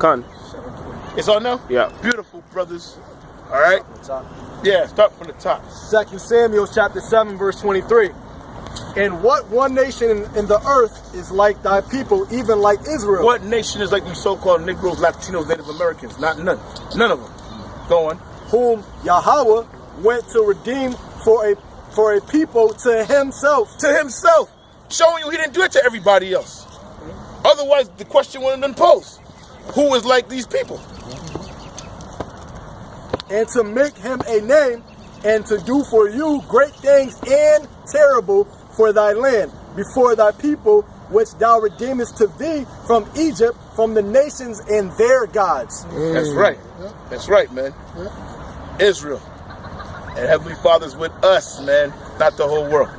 Con. It's on now? Yeah. Beautiful, brothers. All right? Yeah, start from the top. 2 Samuel chapter 7, verse 23. And what one nation in the earth is like thy people, even like Israel? What nation is like these so-called Negros, Latinos, Native Americans? Not none. None of them. Go on. Whom Yahweh went to redeem for a people to himself. To himself. Showing you he didn't do it to everybody else. Otherwise, the question wouldn't have been posed. Who is like these people? And to make him a name, and to do for you great things and terrible for thy land, before thy people, which thou redeemest to thee from Egypt, from the nations and their gods. That's right. That's right, man. Israel. And Heavenly Father's with us, man. Not the whole world.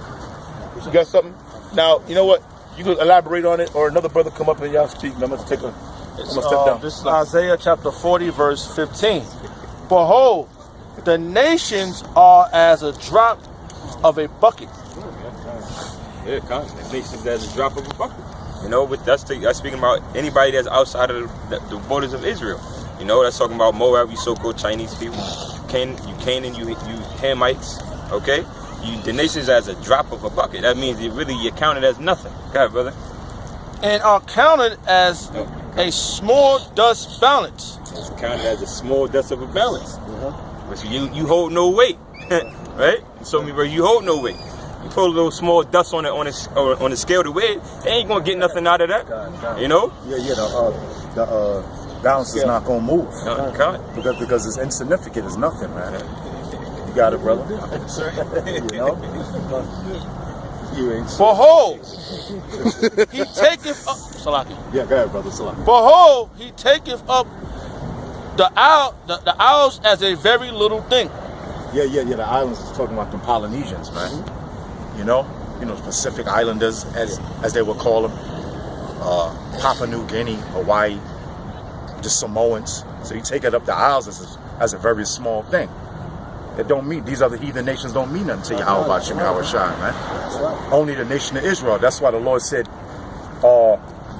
You got something? Now, you know what? You can elaborate on it, or another brother come up and y'all speak. I'm going to take a... I'm going to step down. This is Isaiah chapter 40, verse 15. Behold, the nations are as a drop of a bucket. Yeah, the nations as a drop of a bucket. You know, but that's speaking about anybody that's outside of the borders of Israel. You know, that's talking about Moab, you so-called Chinese people. You Canaan, you Hamites. Okay, the nations as a drop of a bucket. That means you're counted as nothing. Go ahead, brother. And are counted as a small dust balance. It's counted as a small dust of a balance. But you hold no weight, right? So you hold no weight. You put a little small dust on the scale to weigh it, they ain't gonna get nothing out of that. You know? Yeah. The balance is not gonna move because it's insignificant. It's nothing, man. You got it, brother. You know? You ain't. Behold, he taketh up. Salaki. Yeah, go ahead, brother. Salaki. Behold, he taketh up the owls as a very little thing. Yeah. The islands is talking about the Polynesians, man. You know, Pacific Islanders, as they would call them. Papua New Guinea, Hawaii, the Samoans. So you take it up the isles as a very small thing. It don't mean these other heathen nations don't mean nothing to Yahweh about Yahweh Shai, man. Right. Only the nation of Israel. That's why the Lord said,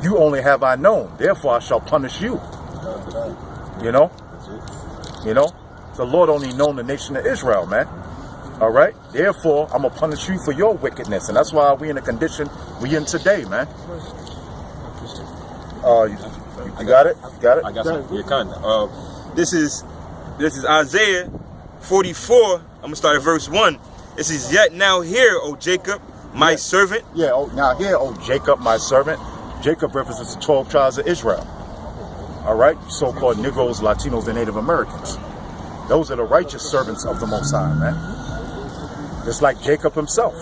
"You only have I known; therefore I shall punish you." You know. The Lord only known the nation of Israel, man. All right. Therefore, I'm gonna punish you for your wickedness, and that's why we in the condition we in today, man. You got it. You got it. I got it. Yeah, kind of. This is Isaiah 44. I'm gonna start at verse 1. It says, "Yet now hear, O Jacob, my servant." Yeah. Oh, now hear, O Jacob, my servant. Jacob represents the 12 tribes of Israel. All right, so-called Negroes, Latinos, and Native Americans. Those are the righteous servants of the Most High, man. Just like Jacob himself,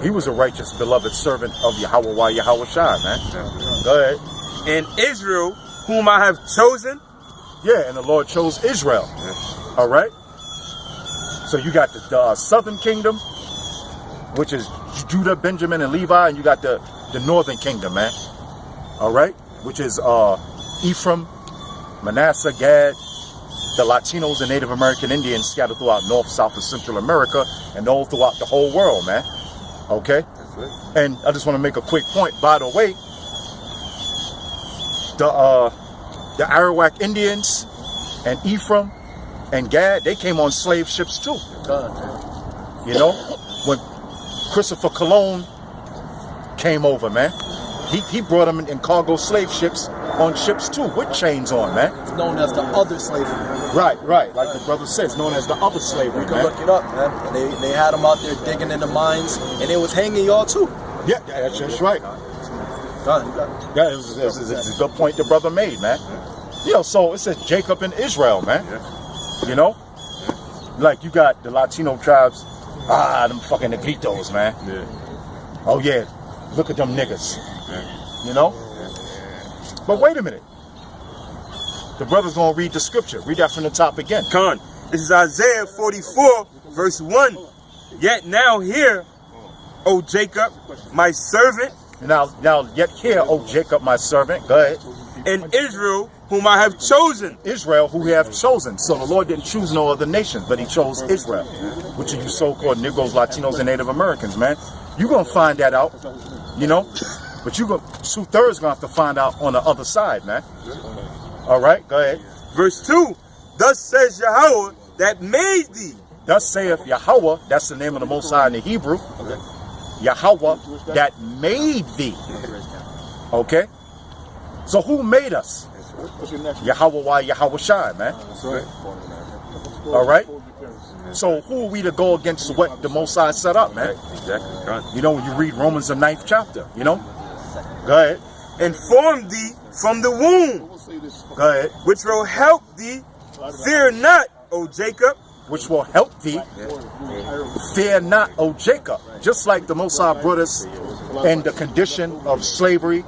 he was a righteous, beloved servant of Yahweh Shai, man. Go ahead. "And Israel, whom I have chosen." Yeah, and the Lord chose Israel. All right. So you got the southern kingdom, which is Judah, Benjamin, and Levi, and you got the northern kingdom, man. All right, which is Ephraim, Manasseh, Gad, the Latinos and Native American Indians scattered throughout North, South, and Central America, and all throughout the whole world, man. Okay? And I just want to make a quick point. By the way, the Arawak Indians and Ephraim and Gad, they came on slave ships too. When Christopher Colon came over, man, he brought them in cargo slave ships on ships too, with chains on, man. It's known as the other slavery. Right. Like the brother says, known as the other slavery, You can look it up, man. And they had them out there digging in the mines, and they was hanging y'all too. Yeah, that's right. Yeah, it was a good point the brother made, man. So it says Jacob and Israel, man. Like you got the Latino tribes, them fucking Negritos, man. Yeah. Oh yeah, look at them niggas. But wait a minute. The brother's gonna read the scripture. Read that from the top again. Con. This is Isaiah 44, verse 1. "Yet now hear, O Jacob, my servant." Now, yet hear, O Jacob, my servant. Go ahead. "And Israel, whom I have chosen." Israel, who he have chosen. So the Lord didn't choose no other nation, but he chose Israel, which are you so-called Negroes, Latinos, and Native Americans, man. You're gonna find that out, But you go 2/3 gonna have to find out on the other side, man. All right, go ahead. Verse 2, thus says Yahweh that made thee. Thus saith Yahweh, that's the name of the Most High in the Hebrew. Okay. Yahweh that made thee. Okay? So who made us? Yahweh, why Yahweh Shai, man? That's right. All right? So who are we to go against what the Most High set up, man? Exactly. Con. You know, when you read Romans the 9th chapter, you know? Go ahead. And formed thee from the womb, Go ahead. which will help thee. Fear not, O Jacob. Which will help thee. Fear not, O Jacob. Just like the Most High brought us in the condition of slavery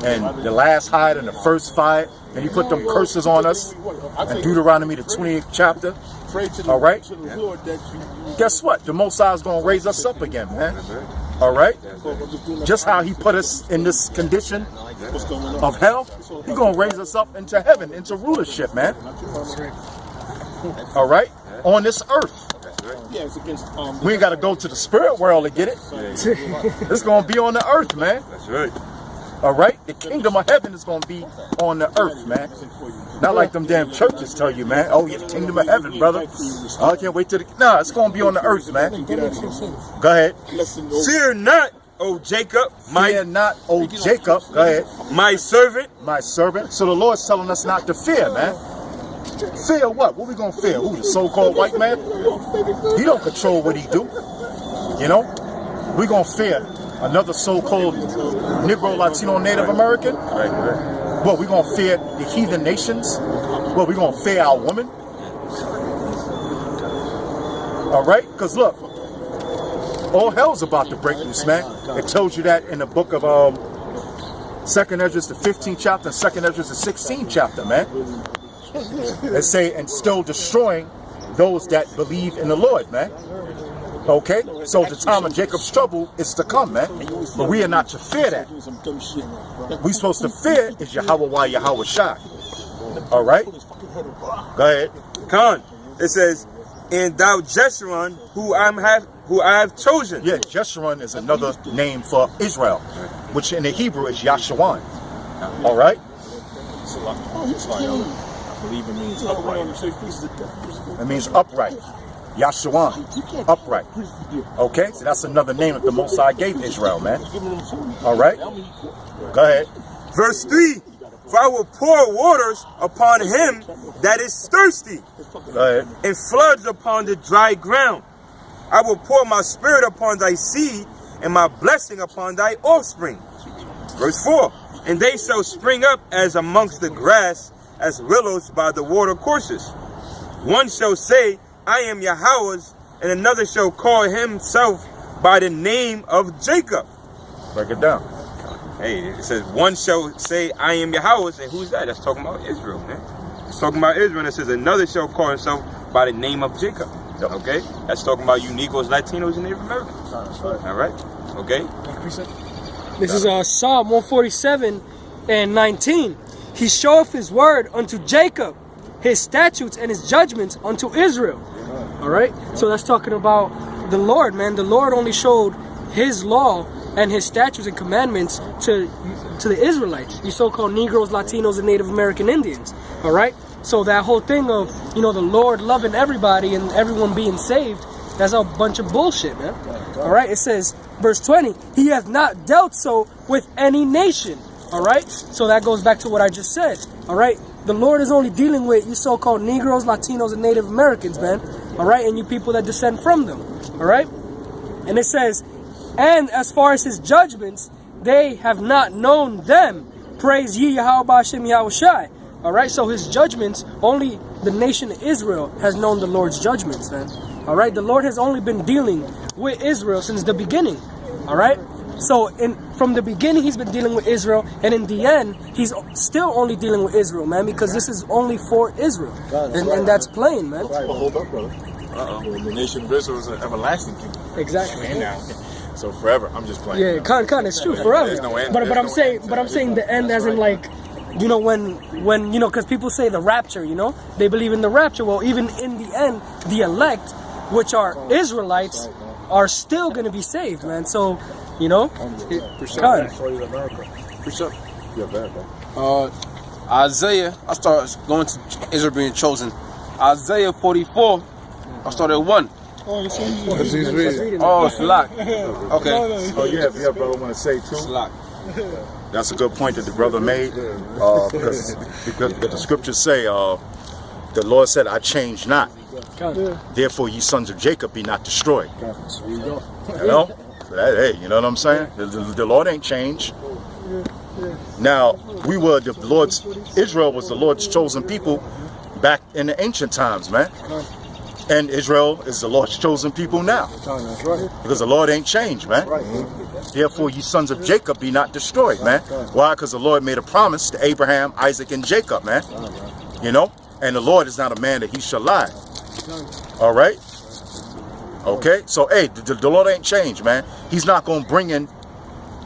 and the last hide and the first fight, and he put them curses on us in Deuteronomy the 20th chapter. All right? Guess what? The Most High is going to raise us up again, man. All right? Just how he put us in this condition of hell, he's going to raise us up into heaven, into rulership, man. All right? On this earth. We ain't got to go to the spirit world to get it. It's going to be on the earth, man. That's right. All right? The kingdom of heaven is going to be on the earth, man. Not like them damn churches tell you, man. Oh, yeah, the kingdom of heaven, brother. Oh, I can't wait till the... Nah, it's going to be on the earth, man. Go ahead. Fear not, O Jacob, Fear not, O Jacob. Go ahead. my servant. My servant. So the Lord's telling us not to fear, man. Fear what? What we going to fear? Who, the so-called white man? He don't control what he do. You know? We going to fear another so-called Negro, Latino, Native American? What, we going to fear the heathen nations? What, we going to fear our women? All right? Because look, all hell's about to break loose, man. It tells you that in the book of 2nd Esdras, the 15th chapter, and 2nd Esdras, the 16th chapter, man. They say, and still destroying those that believe in the Lord, man. Okay? So the time of Jacob's trouble is to come, man. But we are not to fear that. We supposed to fear is Yahweh, why Yahweh Shai. All right? Go ahead. Con. It says, and thou Jeshurun, who I have chosen. Yeah, Jeshurun is another name for Israel, which in the Hebrew is Yashawan. All right? I believe it means upright. It means upright. Yashawan, upright. Okay, so that's another name that the Most High gave Israel, man. All right? Go ahead. Verse 3, for I will pour waters upon him that is thirsty, Go ahead. and floods upon the dry ground. I will pour my spirit upon thy seed, and my blessing upon thy offspring. Verse 4, and they shall spring up as amongst the grass, as willows by the water courses. One shall say, I am Yahweh's, and another shall call himself by the name of Jacob. Break it down. Hey, it says one shall say, I am Yahweh's, and who's that? That's talking about Israel, man. It's talking about Israel, and it says another shall call himself by the name of Jacob. Yep. Okay? That's talking about you Negros, Latinos, and Native Americans. All right? Okay? This is Psalm 147 and 19. He showeth his word unto Jacob, his statutes and his judgments unto Israel. All right? So that's talking about the Lord, man. The Lord only showed his law and his statutes and commandments to the Israelites, you so-called Negroes, Latinos, and Native American Indians. All right? So that whole thing of, the Lord loving everybody and everyone being saved, that's a bunch of bullshit, man. All right? It says, verse 20, he hath not dealt so with any nation. All right? So that goes back to what I just said. All right? The Lord is only dealing with you so-called Negroes, Latinos, and Native Americans, man. All right? And you people that descend from them. All right? And it says, and as far as his judgments, they have not known them. Praise ye Yahweh B'Hashem Yahweh Shai. All right? So his judgments, only the nation of Israel has known the Lord's judgments, man. All right? The Lord has only been dealing with Israel since the beginning. All right? So from the beginning, he's been dealing with Israel, and in the end, he's still only dealing with Israel, man, because this is only for Israel, and that's plain, man. Well, hold up, brother. The nation of Israel is an everlasting kingdom. Exactly. So forever, I'm just playing. Yeah, kind it's true, forever. There's no end. But I'm saying the end as in like, when because people say the rapture, they believe in the rapture. Well, even in the end, the elect, which are Israelites, are still going to be saved, man. So You know? Con. Isaiah, I started going to Israel being chosen. Isaiah 44, I started at 1. Oh, it's locked. Okay. Oh, you have brother want to say too? It's locked. That's a good point that the brother made. Because the scriptures say, the Lord said, I change not. Therefore, ye sons of Jacob be not destroyed. You know? Hey, you know what I'm saying? The Lord ain't changed. Now, we were Israel was the Lord's chosen people back in the ancient times, man. And Israel is the Lord's chosen people now. Because the Lord ain't changed, man. Therefore, ye sons of Jacob be not destroyed, man. Why? Because the Lord made a promise to Abraham, Isaac, and Jacob, man. You know? And the Lord is not a man that he shall lie. All right? Okay? So, hey, the Lord ain't changed, man. He's not going to bring in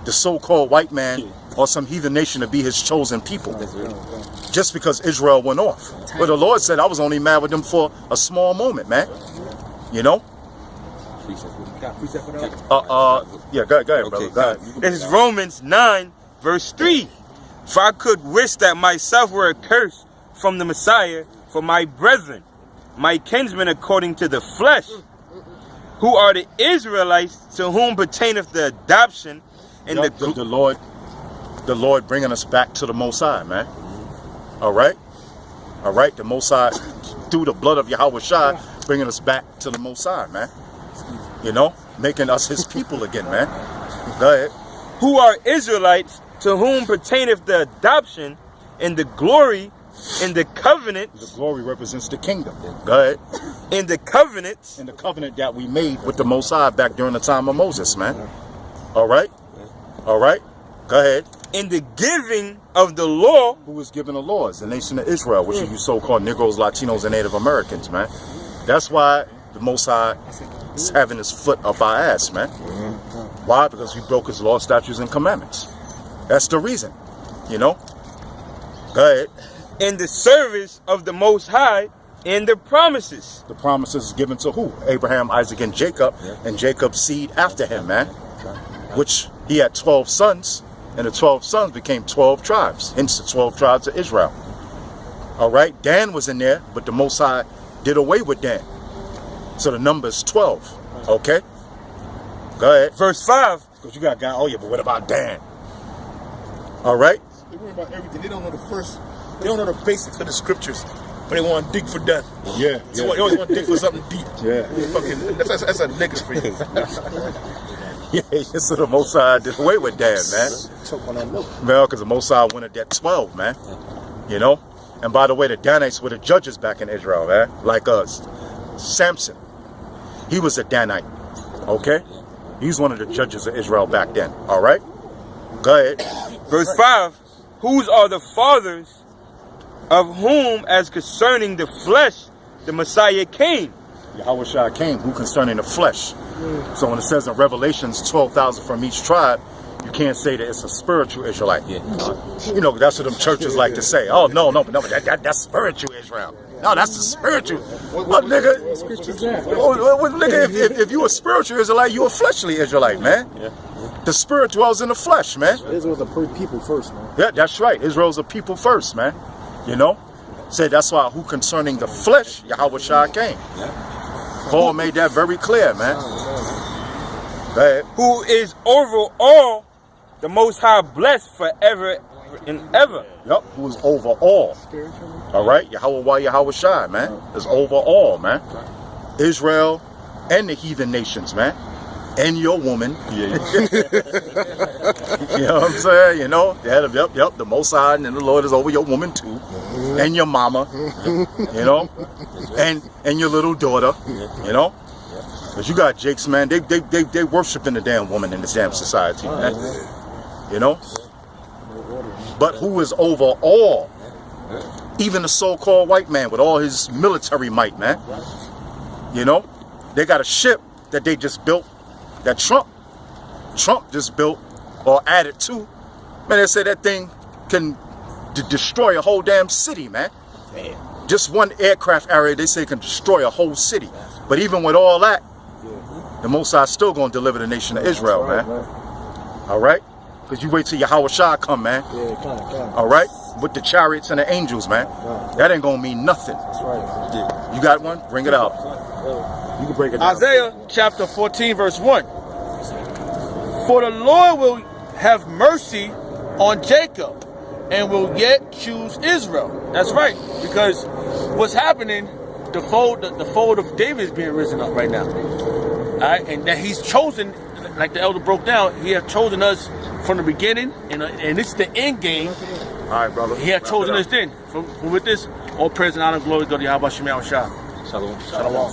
the so-called white man or some heathen nation to be his chosen people. Just because Israel went off. But the Lord said I was only mad with them for a small moment, man. You know? Yeah, go ahead, brother. Go ahead. This is Romans 9, verse 3. For I could wish that myself were accursed from the Messiah for my brethren, my kinsmen according to the flesh, who are the Israelites, to whom pertaineth the adoption and the Lord bringing us back to the Most High, man. All right? All right? The Most High, through the blood of Yahweh Shai, bringing us back to the Most High, man. You know? Making us his people again, man. Go ahead. Who are Israelites, to whom pertaineth the adoption and the glory in the covenant. The glory represents the kingdom. Go ahead. In the covenants. In the covenant that we made with the Most High back during the time of Moses, man. All right? All right? Go ahead. In the giving of the law. Who was given the laws? The nation of Israel, which are you so-called Negros, Latinos, and Native Americans, man. That's why the Most High is having his foot up our ass, man. Why? Because we broke his law, statutes, and commandments. That's the reason, you know? Go ahead. In the service of the Most High and the promises. The promises given to who? Abraham, Isaac, and Jacob, and Jacob's seed after him, man. Which he had 12 sons, and the 12 sons became 12 tribes, hence the 12 tribes of Israel. All right, Dan was in there, but the Most High did away with Dan. So the number is 12, okay? Go ahead. Verse 5. Because you got God, oh yeah, but what about Dan? All right? They worry about everything. They don't know the first, they don't know the basics of the scriptures, but they want to dig for done. Yeah. So they always want to dig for something deep. Yeah. That's a nigga for you. Yeah, so the Most High did away with Dan, man. Well, because the Most High wanted that 12, man. You know? And by the way, the Danites were the judges back in Israel, man. Like us. Samson, he was a Danite. Okay? He's one of the judges of Israel back then. All right? Go ahead. Verse 5. Whose are the fathers of whom, as concerning the flesh, the Messiah came? Yahweh Shai came, who concerning the flesh. So when it says in Revelations 12,000 from each tribe, you can't say that it's a spiritual Israelite. You know, that's what them churches like to say. Oh, no, that's spiritual Israel. No, that's the spiritual. What, nigga? Nigga, if you a spiritual Israelite, you a fleshly Israelite, man. The spirit dwells in the flesh, man. Israel's a people first, man. Yeah, that's right. Israel's a people first, man. You know? Say that's why who concerning the flesh, Yahweh Shai came. Paul made that very clear, man. Go ahead. Who is over all, the Most High blessed forever and ever. Yep, who is over all. All right? Yahweh Shai, man. Is over all, man. Israel and the heathen nations, man. And your woman. You know what I'm saying? You know? Yep. The Most High and the Lord is over your woman too. And your mama. You know? And your little daughter. You know? Because you got Jakes, man. They worshiping the damn woman in this damn society, man. You know? But who is over all? Even the so-called white man with all his military might, man. You know? They got a ship that they just built that Trump just built or added to. Man, they say that thing can destroy a whole damn city, man. Just one aircraft area, they say, can destroy a whole city. But even with all that, the Most High still going to deliver the nation of Israel, man. All right? Because you wait till Yahweh Shah come, man. Yeah, kind. All right? With the chariots and the angels, man. That ain't gonna mean nothing. That's right. You got one? Bring it out. You can break it down. Isaiah chapter 14, verse 1. For the Lord will have mercy on Jacob and will yet choose Israel. That's right. Because what's happening, the fold of David is being risen up right now. All right? And that he's chosen, like the elder broke down, he has chosen us from the beginning, and this is the end game. All right, brother. He had chosen us then. With this, all praise and honor and glory go to Yahweh Shemel Shah. Shalom. Shalom.